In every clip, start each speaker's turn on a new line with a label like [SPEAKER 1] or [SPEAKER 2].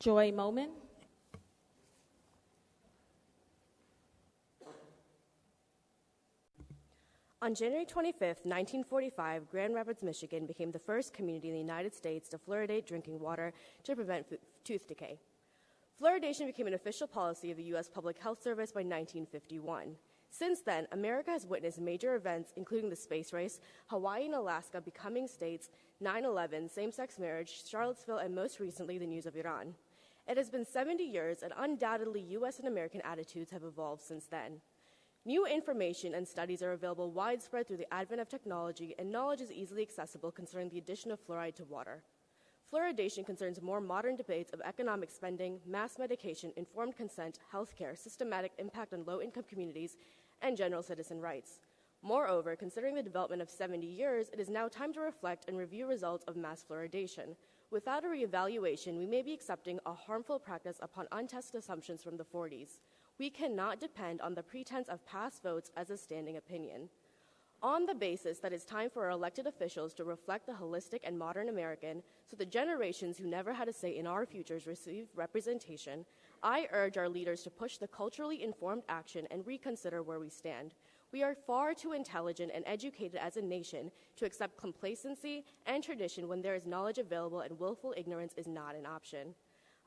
[SPEAKER 1] Joy Moman.
[SPEAKER 2] On January 25, 1945, Grand Rapids, Michigan became the first community in the United States to fluoridate drinking water to prevent tooth decay. Fluoridation became an official policy of the U.S. Public Health Service by 1951. Since then, America has witnessed major events, including the space race, Hawaii and Alaska becoming states, 9/11, same-sex marriage, Charlottesville, and most recently, the news of Iran. It has been 70 years, and undoubtedly, U.S. and American attitudes have evolved since then. New information and studies are available widespread through the advent of technology, and knowledge is easily accessible concerning the addition of fluoride to water. Fluoridation concerns more modern debates of economic spending, mass medication, informed consent, healthcare, systematic impact on low-income communities, and general citizen rights. Moreover, considering the development of 70 years, it is now time to reflect and review results of mass fluoridation. Without a reevaluation, we may be accepting a harmful practice upon untested assumptions from the 40s. We cannot depend on the pretense of past votes as a standing opinion. On the basis that it's time for our elected officials to reflect the holistic and modern American so the generations who never had a say in our futures receive representation, I urge our leaders to push the culturally informed action and reconsider where we stand. We are far too intelligent and educated as a nation to accept complacency and tradition when there is knowledge available and willful ignorance is not an option.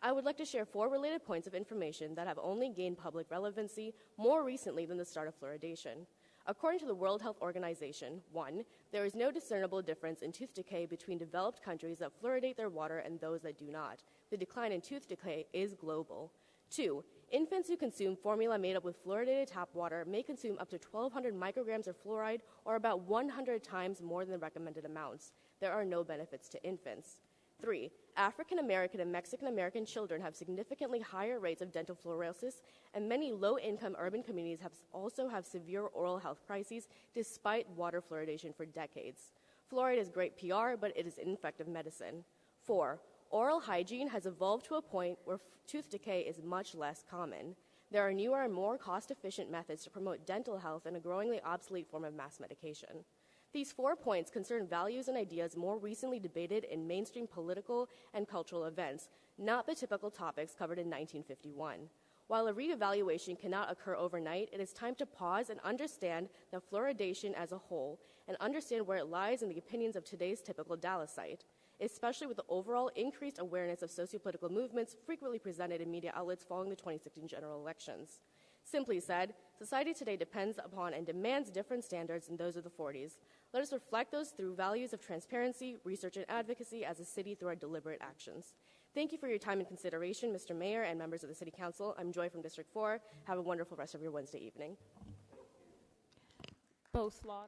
[SPEAKER 2] I would like to share 4 related points of information that have only gained public relevancy more recently than the start of fluoridation. According to the World Health Organization, 1, there is no discernible difference in tooth decay between developed countries that fluoridate their water and those that do not. The decline in tooth decay is global. 2, infants who consume formula made up with fluoridated tap water may consume up to 1,200 micrograms of fluoride, or about 100 times more than the recommended amounts. There are no benefits to infants. 3, African American and Mexican American children have significantly higher rates of dental fluorosis, and many low-income urban communities also have severe oral health crises despite water fluoridation for decades. Fluoride is great PR, but it is ineffective medicine. 4, oral hygiene has evolved to a point where tooth decay is much less common. There are newer and more cost-efficient methods to promote dental health in a growingly obsolete form of mass medication. These 4 points concern values and ideas more recently debated in mainstream political and cultural events, not the typical topics covered in 1951. While a reevaluation cannot occur overnight, it is time to pause and understand the fluoridation as a whole and understand where it lies in the opinions of today's typical Dalasite, especially with the overall increased awareness of sociopolitical movements frequently presented in media outlets following the 2016 general elections. Simply said, society today depends upon and demands different standards than those of the 40s. Let us reflect those through values of transparency, research, and advocacy as a city through our deliberate actions. Thank you for your time and consideration, Mr. Mayor and members of the City Council. I'm Joy from District 4. Have a wonderful rest of your Wednesday evening.
[SPEAKER 1] Bo Slaughter.